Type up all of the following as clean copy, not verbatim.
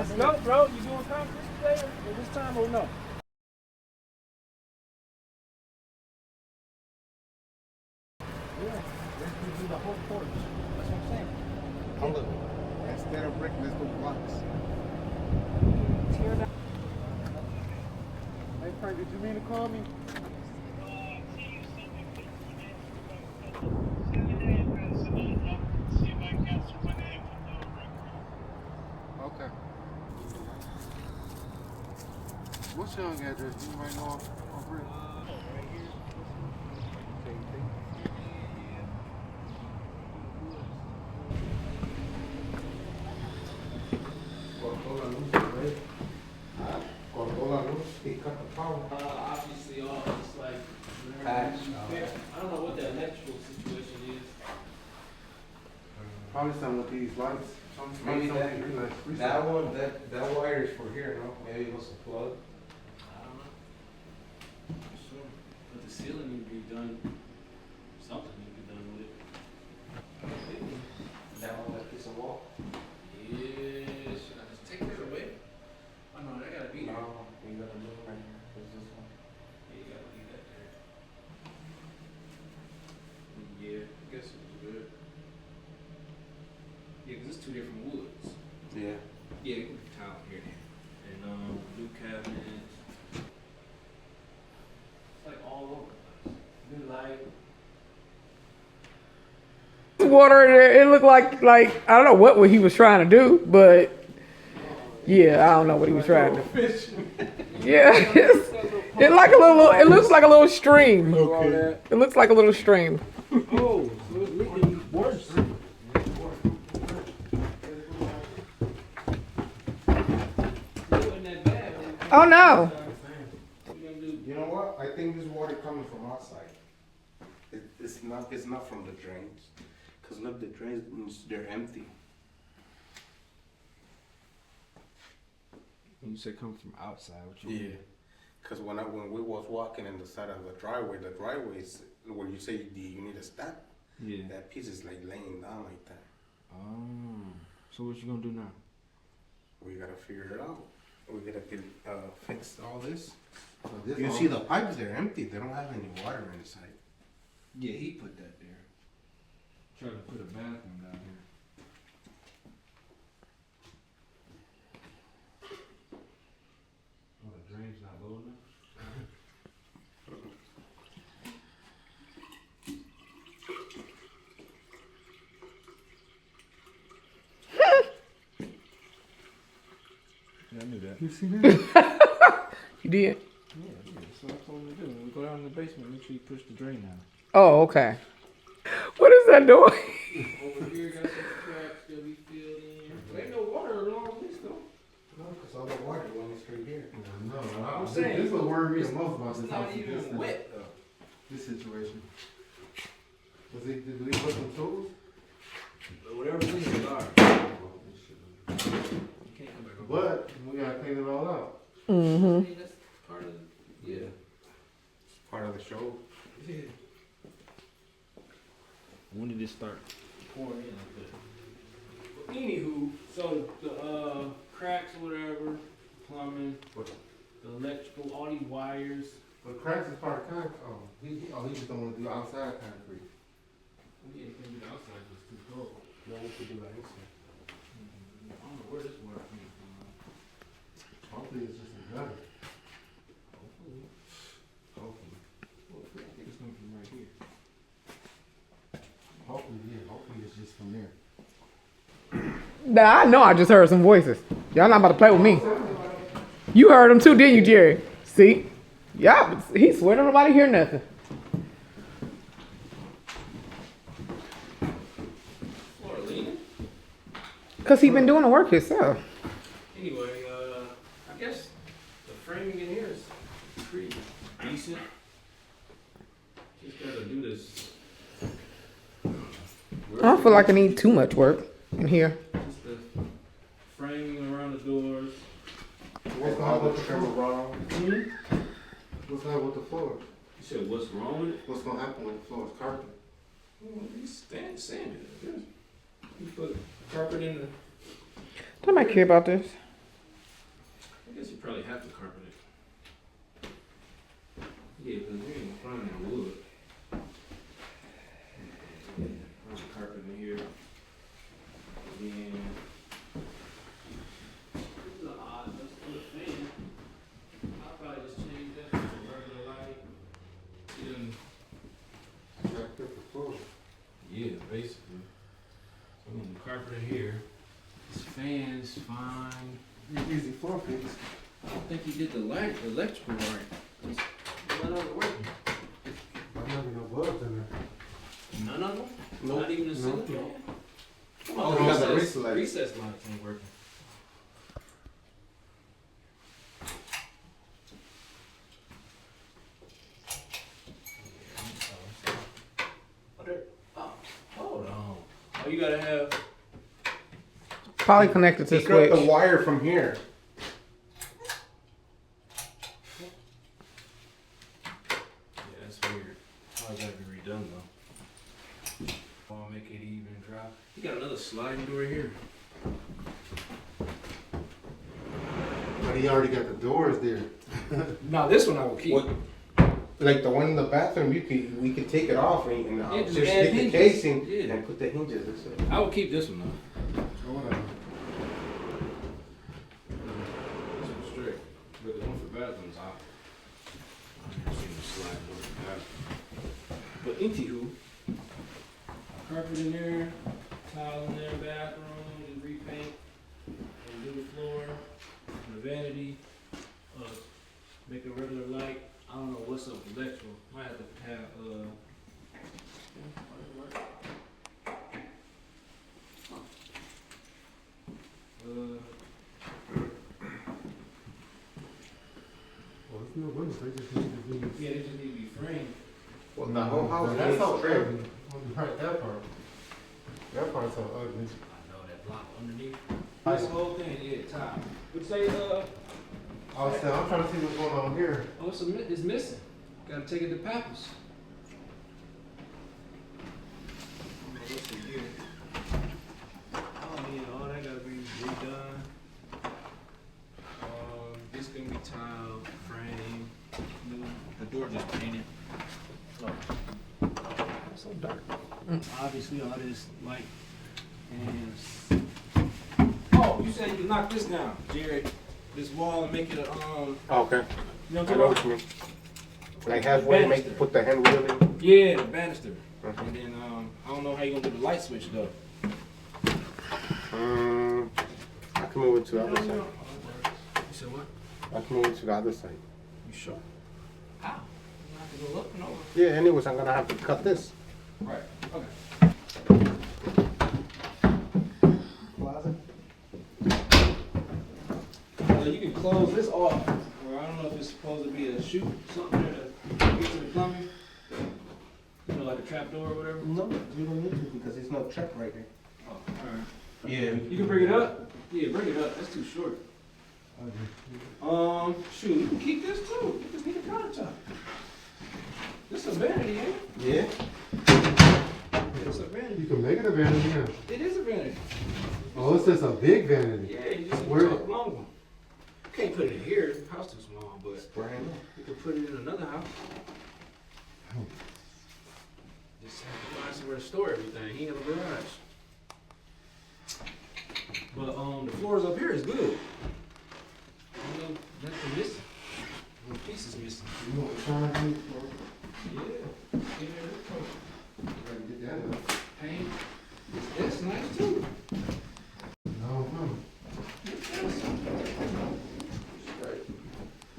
Let's go, bro. You doing concrete today or this time or no? Yeah, let's do the whole porch. That's what I'm saying. Oh, look. Instead of brick, let's do blocks. Tear down. Hey, Frank, did you mean to call me? Okay. What's your address? You might know on brick. Right here. Same thing. Cortó la luz, right? Cortó la luz. He cut the power. Obviously, all it's like Patch. I don't know what the electrical situation is. Probably some with these lights. Maybe some that, with these lights. that one, that wire is for here, no? Maybe it was a plug. I don't know. For sure. But the ceiling need to be done. Something need to be done with it. That one, that piece of wall? Yeah, should I just take that away? Oh no, that gotta be there. No, you gotta move right here. There's this one. Yeah, you gotta leave that there. Yeah, I guess it was good. Yeah, 'cause it's two different woods. Yeah. Yeah, you can put tile here. And new cabinets. It's like all over the place. New light. Water there. It looked like I don't know what he was trying to do, but yeah, I don't know what he was trying to do. Yeah, it like a little. It looks like a little stream. Okay. It looks like a little stream. Oh, so it's leaking worse. It wasn't that bad. Oh no. What you gonna do? You know what? I think this water coming from outside. It's not from the drains. Cause look, the drains, they're empty. When you say come from outside, what you mean? Cause when we was walking in the side of the driveway is where you say you need a step. Yeah. That piece is like laying down like that. Oh. So what you gonna do now? We gotta figure it out. We gotta get fix all this. This You all- see the pipes, they're empty. They don't have any water inside. Yeah, he put that there. Trying to put a bathroom down here. Oh, the drain's not low enough? Yeah, I knew that. You see that? You did. Yeah, that's what I told him to do. When we go down in the basement, make sure you push the drain out. Oh, okay. What is that doing? Over here, got some cracks that we filled in. There ain't no water along this though. No, cause all the water went straight here. No, I'm this saying, is what worried me the most about It's this not house. even This thing. wet though. This situation. Did we put some tools? But whatever's in here is ours. You can't come back over. But we gotta clean it all out. I Mm-hmm. mean, that's part of, yeah. It's part of the show. Yeah. When did it start? Pouring in like that. But anywho, so the cracks or whatever, plumbing, the electrical, all these wires. But cracks is part of concrete. He just don't wanna do outside concrete. Yeah, you can do the outside, it's too cold. No, we could do that inside. I don't know where this water came from. Hopefully it's just a gutter. Hopefully. Hopefully. Hopefully, I think it's coming from right here. Hopefully it's just from there. Now I know I just heard some voices. Y'all not about to play with me. You heard them too, didn't you, Jerry? See? Yeah, he swear to nobody hear nothing. Floor leaning. Cause he been doing the work himself. Anyway, I guess the framing in here is pretty decent. Just gotta do this. I don't feel like I need too much work in here. Just the framing around the doors. What's going on with the floor? wrong? What's going on with the floor? You said what's wrong with it? What's gonna happen with the floor? It's carpet. You sanded it. You put carpet in the. Don't I care about this? probably have to carpet it. Yeah, because we ain't finding the wood. Put the carpet in here. Again. This is odd. Let's put a fan. I'll probably just change that to a regular light. Yeah, basically. So I'm gonna carpet in here. This fan is fine. Easy floor fix. I don't think he did the light, the electrical right. None of it working. I'm having no bulbs in there. None of them? Nope. Not even the ceiling Nope. fan? Oh, you got the recess light. recess lights ain't working. Hold on. Oh, you gotta have. Probably connected to He got the switch. wire from here. Yeah, that's weird. Probably gotta be redone though. I'll make it even dry. You got another sliding door here. But he already got the doors there. No, this one I will keep. What? Like the one in the bathroom, we could take it off and Yeah, just just add stick the hinges. casing Yeah. and put the hinges. That's it. I will keep this one though. Or whatever. This one's straight. But the one for bathrooms out. I've never seen the slide door for bathroom. But anywho, carpet in there, tile in there, bathroom, just repaint, and do the floor, the vanity, make a regular light. I don't know what's up with electrical. Might have to have Well, there's no windows, they just need to be. yeah, they just need to be framed. Well, the whole house That's needs all trim. ugly. Right, that part. That part's so ugly. I know that block underneath. This whole thing, yeah, tile. Would say, I was saying, I'm trying to see what's going on here. oh, it's missing. Gotta take it to Pappas. Oh yeah, all that gotta be redone. This gonna be tiled, frame, new. The door just painted. So dark. Obviously, all this light and. Oh, you said you could knock this down, Jared. This wall and make it a Okay. You know what I I'm know talking what about? you mean. Like halfway, Banister. put the handle in. Yeah, the banister. Mhm. And then I don't know how you gonna do the light switch though. I can move it to the other side. You said what? I can move it to the other side. You sure? How? You have to go up and over. Yeah, anyways, I'm gonna have to cut this. Right. Okay. Closet? You can close this off, or I don't know if it's supposed to be a chute, something there to get to the plumbing. You know, like a trap door or whatever. No, you don't need to because there's no check right here. Oh, alright. Yeah. You can bring it up? Yeah, bring it up. That's too short. Shoot, you can keep this too. You just need a countertop. This is a vanity, ain't it? Yeah. It's a vanity. You can make it a vanity, yeah. It is a vanity. Oh, it's just a big vanity. Yeah, you just Where- need a long one. You can't put it in here. The house too small, but Brand new. you can put it in another house. Just have to find somewhere to store everything. He ain't have a garage. But the floors up here is good. You know, nothing missing. No pieces missing. You want to shine me? Yeah. Gotta get that up. Paint. That's nice too. No.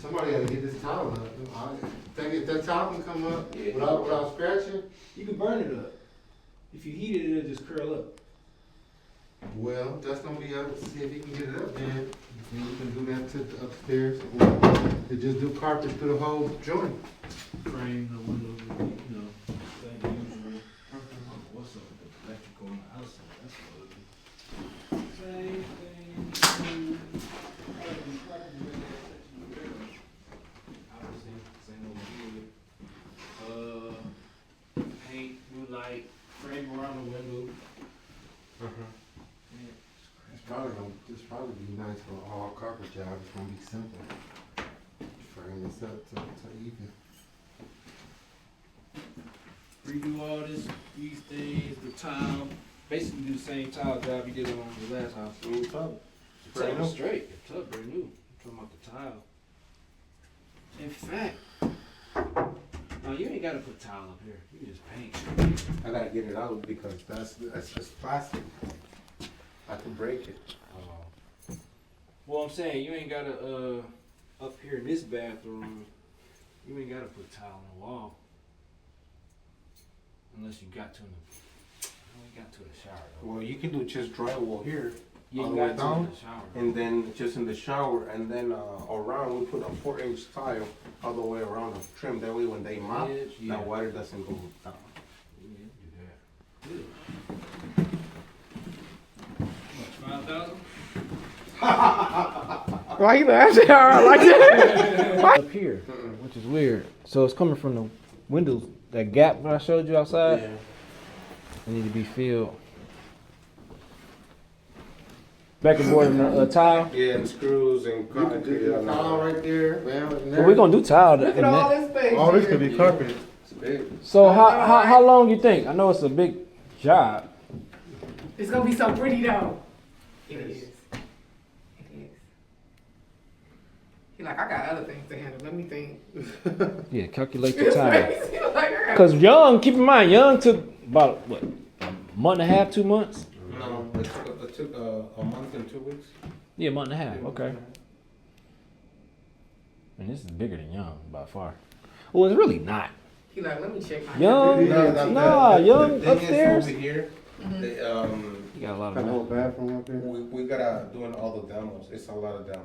Somebody gotta get this towel up. I think if that towel can come up Yeah. without scratching, You can burn it up. If you heat it, it'll just curl up. well, that's gonna be up to see if he can get it up there. Then you can do that to the upstairs. Or they just do carpet through the whole joint. Frame the windows, you know, like the usual. What's up with the electrical on the outside? That's what it is. Same thing. Obviously, same over here. Paint, new light, frame around the window. It's probably gonna just probably be be nice for all carpet job. It's gonna be simple. Frame this up to even. Redo all these things, the tile. Basically do the same tile job you did on the last house. New tub. The tub is straight. The tub brand new. I'm talking about the tile. In fact, no, you ain't gotta put tile up here. You can just paint. I gotta get it out because that's just plastic. I can break it. Well, I'm saying you ain't gotta up here in this bathroom. You ain't gotta put tile on the wall. Unless you got to in the, you got to the shower though. Well, you can do just drywall here, You all ain't the way got to down, in the shower. and then just in the shower, and then around we put a 4-inch tile all the way around the trim. That way, when they mop, Yeah. that water doesn't go down. Yeah, do that. Good. How much, 5,000? Why you laughing hard like that? Up here, which is weird. So it's coming from the windows, that gap that I showed you outside. Yeah. They need to be filled. Back and forth in the tile. Yeah, and screws and You can concrete. do the tile right there, man. But we're gonna do tile. Look in at all that. this space. All this here. could be carpet. It's big. So how long you think? I know it's a big job. It's gonna be so pretty though. It is. It is. He like, I got other things to handle. Let me think. Yeah, calculate the His time. face, he like, I got- Cause Young, keep in mind, Young took about what, a month and a half, 2 months? No, it took a month and 2 weeks. Yeah, a month and a half. Okay. And this is bigger than Young by far. Well, it's really not. He like, let me check my. Young, Young The thing is, upstairs. over here, they, You got a lot Got a whole of. bathroom up there. we gotta doing all the demos. It's a lot of demos.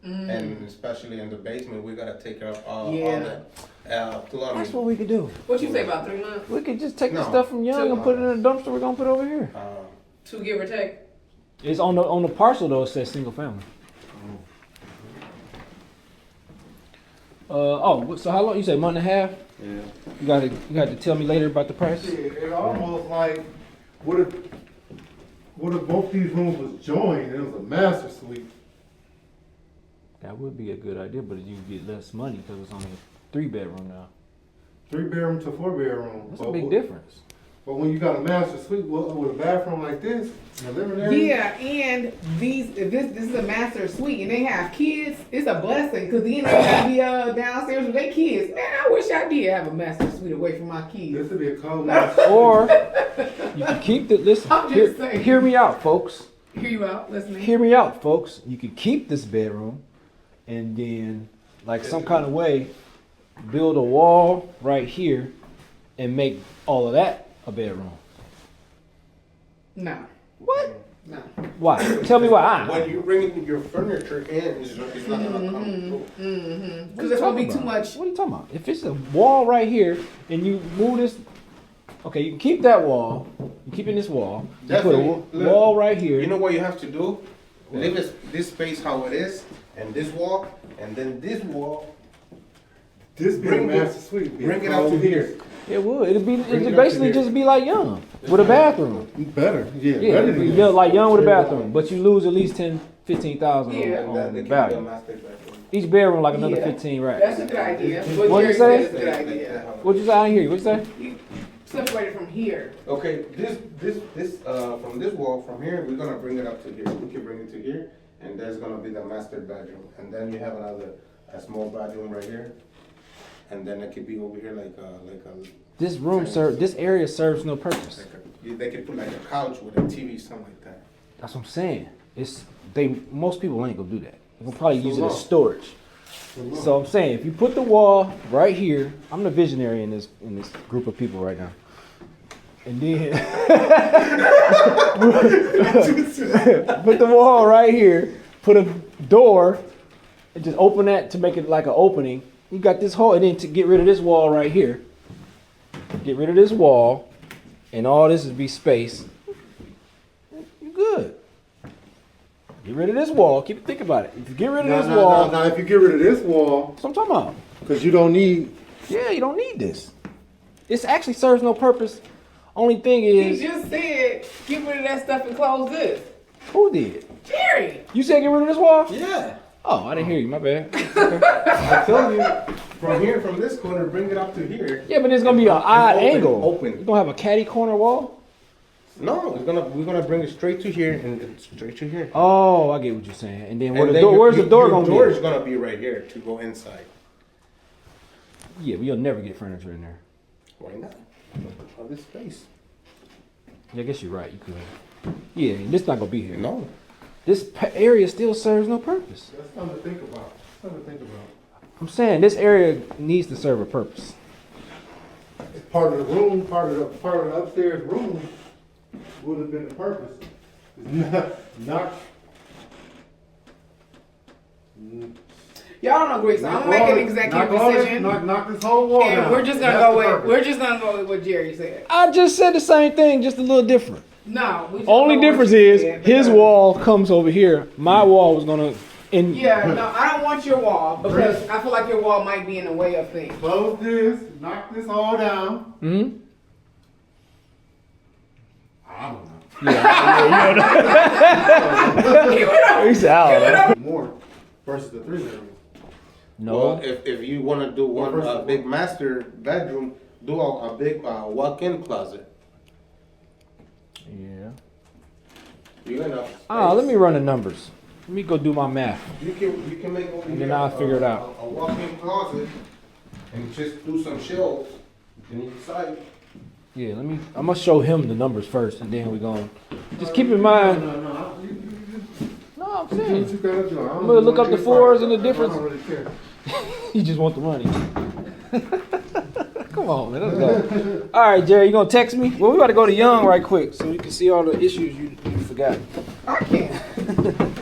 And especially in the basement, we gotta take care of all Yeah. that. Plumbing. That's what we could do. What you say about 3 months? We could just take the No. stuff from Young and put it in the dumpster. We're gonna put over here. 2 give or take. It's on the parcel though. It says single family. So how long you say month and a half? Yeah. You got to tell me later about the price. Yeah, it almost like, what if both these rooms was joined, it was a master suite. That would be a good idea, but you get less money because it's only a 3-bedroom now. 3-bedroom to 4-bedroom. That's a big difference. But when you got a master suite with a bathroom like this, and a living area. Yeah, and this is a master suite, and they have kids. It's a blessing because then they gotta be downstairs with their kids. Man, I wish I did have a master suite away from my kids. This would be a cold master. Or you can keep the listen. I'm just saying. Hear me out, folks. Hear you out, listening. Hear me out, folks. You could keep this bedroom, and then like some kind of way, build a wall right here, and make all of that a bedroom. No, What? no. Why? Tell me why. When you bring your furniture in, it's not gonna come through. Because it's gonna be too much. What are you talking about? If it's a wall right here, and you move this, okay, you can keep that wall. You keep in this wall. You put a Definitely. Look, wall right here. You know what you have to do? Leave this space how it is, and this wall, and then this wall. This be a Bring it- master suite. Bring it out to here. It would. It'd Bring it basically up to here. just be like Young with a bathroom. Better, yeah, Yeah, better it'd be than Young, this. like Young with a bathroom, but you lose at least 10, 15,000 Yeah. And on then they can be a value. master bedroom. Each bedroom like another Yeah. 15 That's racks. a good idea. What'd you Jerry say? said it's a good idea. What'd you say? I didn't hear you. What'd you say? You separated from here. Okay, this from this wall from here, we're gonna bring it up to here. We can bring it to here, and there's gonna be the master bedroom, and then you have a small bedroom right here, and then it could be over here like a This area serves no purpose. they could put like a couch with a TV, something like that. That's what I'm saying. Most people ain't gonna do that. They'll probably use it as storage. So I'm saying, if you put the wall right here, I'm the visionary in this group of people right now. And then put the wall right here, put a door, and just open that to make it like an opening. You got this hole, and then to get rid of this wall right here, get rid of this wall, and all this would be space. You good. Get rid of this wall. Think about it. If you get rid of this wall, Now, if you get rid of this wall, that's what I'm talking about. because you don't need, Yeah, you don't need this. This actually serves no purpose. Only thing He is, just said, get rid of that stuff and close this. who did? Jerry. You said get rid of this wall? Yeah. Oh, I didn't hear you. My bad. I told you, from here, from this corner, bring it up to here. Yeah, but it's gonna be an odd open, angle. open. You're gonna have a catty corner wall? No, we're gonna bring it straight to here and straight to here. Oh, I get what you're saying. And then And then where's the door your gonna door be? is gonna be right here to go inside. Yeah, but you'll never get furniture in there. Why not? All this space. Yeah, I guess you're right. You could. Yeah, and this not gonna be here. No. This area still serves no purpose. That's something to think about. Something to think about. I'm saying this area needs to serve a purpose. It's part of the room, part of the upstairs room would have been the purpose. Not. Y'all don't agree, so I'm gonna make an executive decision. Knock this whole wall down. And we're just gonna go with what Jerry said. I just said the same thing, just a little different. No. We just Only go with difference what you is said his because- wall comes over here. My wall was gonna. Yeah, no, I don't want your wall because I feel like your wall might be in the way of things. Close this, knock this all down. Hmm. I don't know. He's out. More versus the 3 bedrooms. No. Well, if you want to do one Well, first of big master bedroom, do a big walk-in closet. Yeah. You enough. Ah, let me run the numbers. Let me go do my math. You can make over And here then I'll figure it out. A walk-in closet and just do some shelves on each side. Yeah, I'm gonna show him the numbers first, and then we going. Just keep in mind. No. No, I'm Do what saying. you gotta do. I'm gonna look up the fours and the difference. I don't really care. You just want the money. Come on, man. Let's go. All right, Jerry, you gonna text me? Well, we gotta go to Young right quick so you can see all the issues you forgot. I can't.